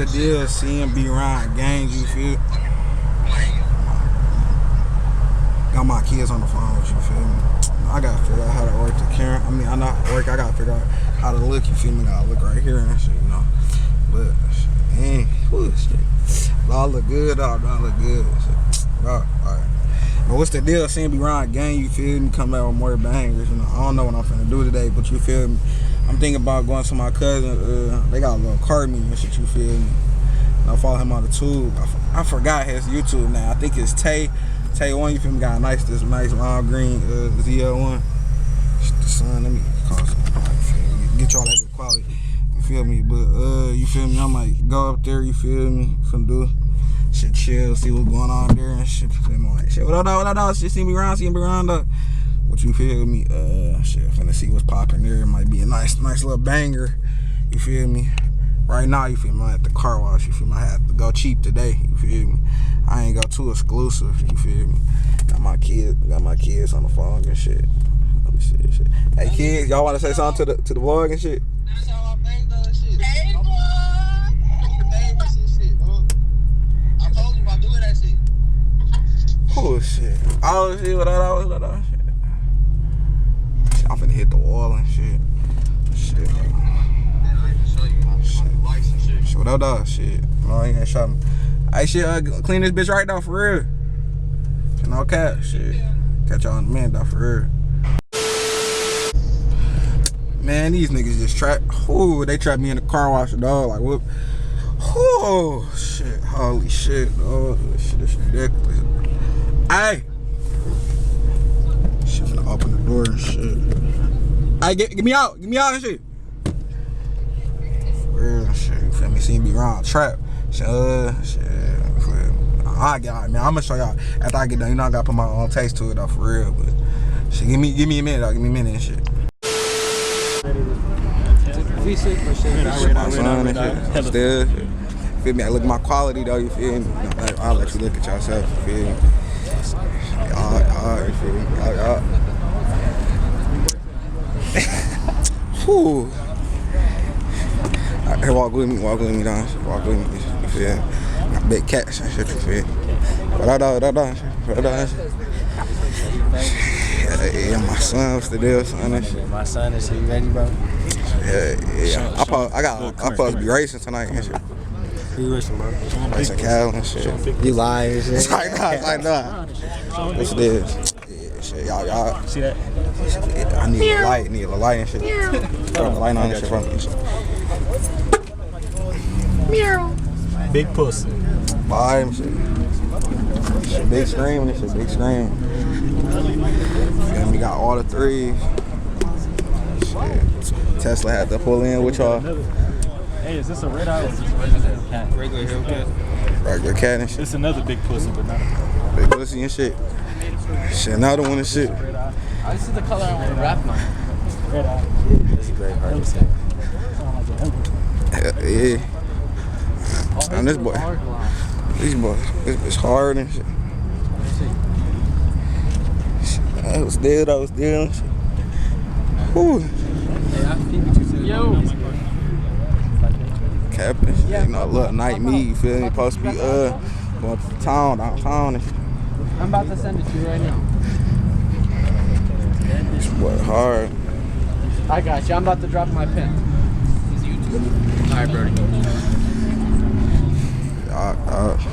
the deal? CMB Ryan gangs, you feel? Got my kids on the phone, you feel me? I gotta figure out how to work the camera. I mean, I know how to work. I gotta figure out how to look, you feel me? I gotta look right here and shit, you know. But, dang, shit. All look good, dog. All look good. Shit. Alright. But what's the deal? CMB Ryan gang, you feel me? Come out with more bangers, you know. I don't know what I'm finna do today, but you feel me? I'm thinking about going to my cousin. They got a little card meeting and shit, you feel me? And I follow him on the tube. I forgot his YouTube now. I think it's Tay1, you feel me? Got a nice lime green ZL1. The sun, let me call some. Get y'all that good quality. You feel me? But you feel me? I might go up there, you feel me? Finna do shit, chill, see what's going on there and shit. You feel me? Like shit. What up? Shit, see me around though. What you feel me? Shit, finna see what's popping there. It might be a nice little banger. You feel me? Right now, you feel me? I'm at the car wash. You feel me? I have to go cheap today. You feel me? I ain't go too exclusive. You feel me? Got my kids on the phone and shit. Let me see this shit. Hey kids, y'all want to say something to the vlog and shit? Hey, boy. I told you about doing that shit. Oh shit. Oh shit. What that shit? I'm finna hit the wall and shit. Shit. Shit. What up, dog? Shit. No, he ain't shot me. Hey, shit, clean this bitch right now, for real. No cap, shit. Catch y'all in a minute, though, for real. Man, these niggas just trapped. Ooh, they trapped me in the car wash, dog. Like, what? Oh, shit. Holy shit, dog. This shit is ridiculous. Hey. Shit, finna open the door and shit. Hey, get me out. Get me out and shit. For real and shit. You feel me? See me around trap. Shit. I get out, man. I'm gonna show y'all after I get done. You know I gotta put my own taste to it though, for real. But shit, give me a minute, dog. Give me a minute and shit. Still, feel me? I look at my quality though. You feel me? I'll let you look at yourself. You feel me? Y'all, you feel me? Y'all. Whew. Here, walk with me, dog. Walk with me. You feel me? Got big cats and shit, you feel me? What up? Yeah, my son, what's the deal, son? My son is here. You ready, bro? Yeah. I'm supposed to be racing tonight and shit. You racing, bro? Racing Khal and shit. You lying and shit? It's like, nah. What's this? Yeah, shit, y'all. See that? I need a light and shit. Throw the light on and shit from me. Meow. Big pussy. Buy him shit. Shit, big scream and shit, big scream. And we got all the threes. Shit. Tesla had to pull in with y'all. Hey, is this a red eye or is this a regular cat? Regular Hellcat. Regular cat and shit. It's another big pussy, but not a big pussy and shit. Shit, another one and shit. I see the color I want to wrap mine. Red eye. This is very hard to say. Yeah. And this boy, this bitch hard and shit. I was dead and shit. Whew. Yo. Capping shit, you know, little night meet, you feel me? Supposed to be going to the downtown and shit. I'm about to send it to you right now. This boy hard. I got you. I'm about to drop my pen. Alright, Brody.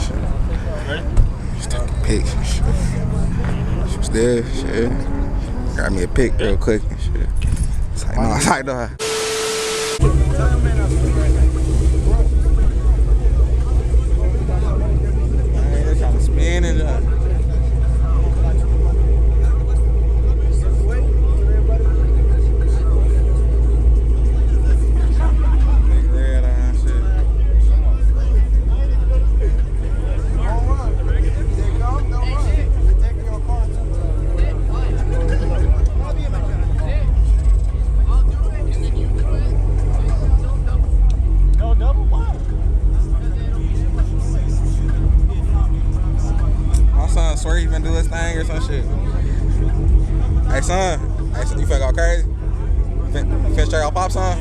Shit. Just taking pics and shit. She was there, shit. Got me a pic real quick and shit. It's like, no, it's like, no. They're trying to spin it up. Swear he finna do his thing or some shit. Hey son, you finna go crazy? You finna straight out pop son?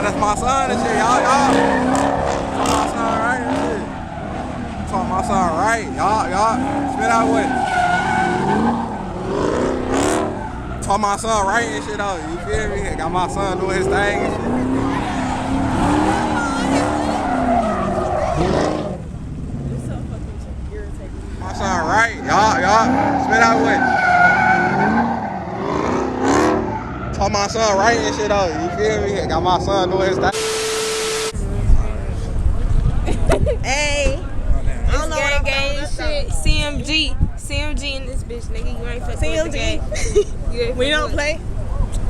That's my son and shit, y'all. That's my son right and shit. That's my son right, y'all. Spit out with it. That's my son right and shit out. You feel me? Got my son doing his thing and shit. My son right, y'all. Spit out with it. Taught my son right and shit out. You feel me? Got my son doing his thing. Hey, I don't know what gang shit. CMG in this bitch, nigga. You ain't fucking with the gang. We don't play.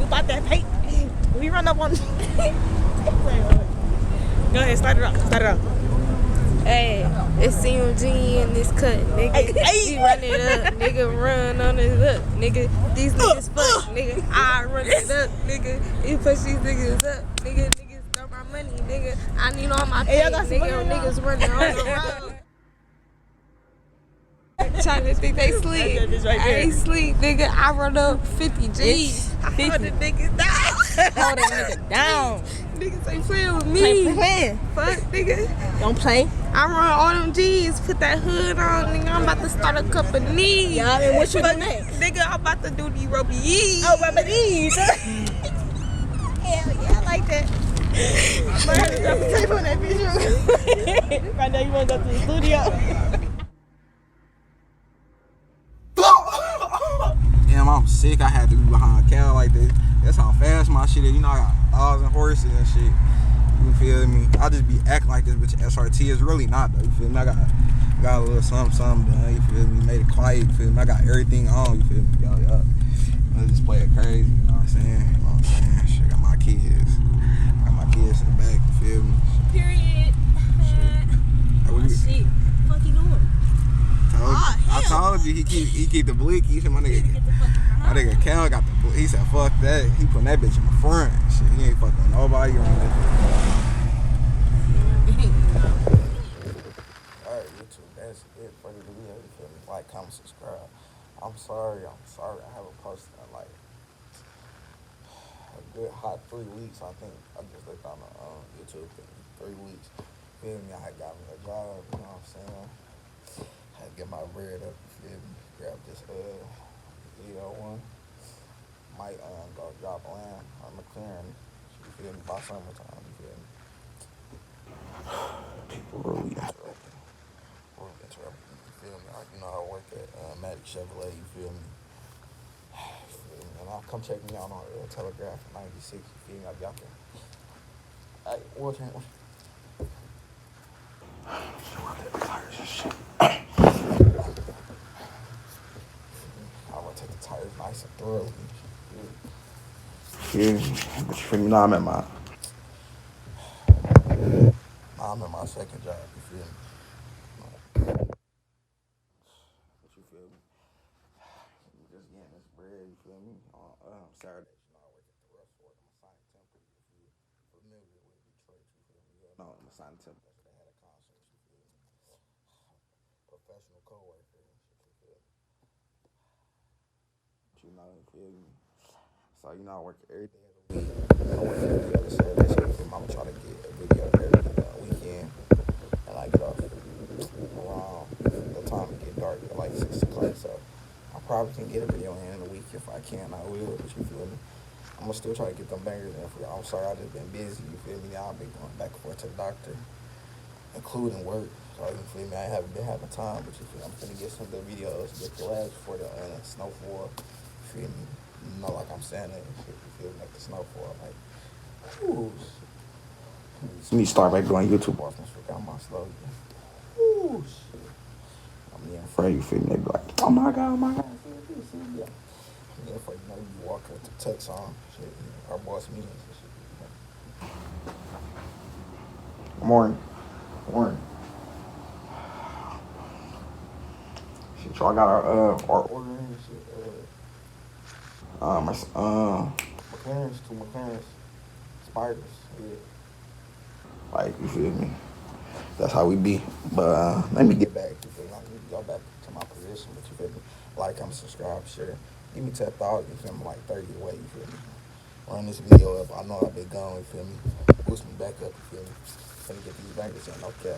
We bought that paint. We run up on. Go ahead, start it up. Hey, it's CMG in this cut, nigga. We run it up, nigga. Run on it up, nigga. These niggas fuck, nigga. I run it up, nigga. You push these niggas up, nigga. Niggas throw my money, nigga. I need all my pay, nigga. Niggas running on the road. Trying to think they sleep. I ain't sleep, nigga. I run up 50 G's. I hold the niggas down. Hold that nigga down. Niggas ain't playing with me. Playing. Fuck, nigga. Don't play. I run all them G's, put that hood on, nigga. I'm about to start a company. Yeah, and what you do next? Nigga, I'm about to do the Roby E's. Oh, remedies. Hell yeah, I like that. I'm ready to drop a tape on that bitch. Right now, you want to go to the studio. Damn, I'm sick. I had to be behind Khal like this. That's how fast my shit is. You know, I got 1,000 horses and shit. You feel me? I just be acting like this bitch SRT is really not though. You feel me? I got a little something done. You feel me? Made it quiet. You feel me? I got everything on. You feel me? Y'all. Let's just play it crazy. You know what I'm saying? Shit, got my kids. Got my kids in the back. You feel me? Period. Shit. Fuck you doing? I told you he keep the blickies. My nigga Khal got the blick. He said fuck that. He putting that bitch in the front. Shit, he ain't fucking nobody on that. Alright, YouTube, that's it for the video. You feel me? Like, comment, subscribe. I'm sorry. I haven't posted in like a good hot 3 weeks. I think I just looked on the YouTube thing. 3 weeks. Feel me? I had got me a job. You know what I'm saying? Had to get my bread up, you feel me? Grab this one. Might go drop land on McLaren, you feel me, by summertime, you feel me? People really interrupting, you feel me? You know, I work at Matic Chevrolet, you feel me? And I'll come check me out on Telegraph 96, you feel me? I'll be out there. Hey, what's your name? I'm gonna take the tires nice and thoroughly. Yeah, but you feel me? Now I'm at my second job. You feel me? But you feel me? Just getting this bread. You feel me? On Saturday, you know, I work at the Rush Ford. I'm assigned temple. If you familiar with Detroit, you feel me? Yeah, no, I'm assigned temple. They had a concert. You feel me? Professional co-worker. You feel me? you know, you feel me? So, you know, I work every day of the week. I work every day of the Saturday, so I'm gonna try to get a video every weekend. And I get off around the time it get dark at like 6 o'clock. So I probably can get a video in a week. If I can, I will. But you feel me? I'm gonna still try to get them bangers in for y'all. I'm sorry, I just been busy. You feel me? I've been going back and forth to the doctor, including work. So you feel me? I haven't been having time. But you feel me? I'm gonna get some good videos, get the labs for the snowfall. You feel me? You know, like I'm saying it. You feel me? Like the snowfall. Like, ooh. Let me start back doing YouTube off and forgot my slogan. Ooh, shit. I'm in afraid, you feel me? They be like, oh my God, oh my God. Yeah. I'm in afraid, you know, you walk with the tux on, shit. Our boss meetings and shit. Good morning. Good morning. Shit, y'all got our order and shit. McLaren's, 2 McLaren's. Spiders, yeah. Like, you feel me? That's how we be. But let me get back. You feel me? Let me go back to my position. But you feel me? Like, comment, subscribe, share. Give me 10,000. You feel me? Like 30 away. You feel me? Run this video up. I know I've been gone. You feel me? Boost me back up. You feel me? Let me get these bangers in. Okay.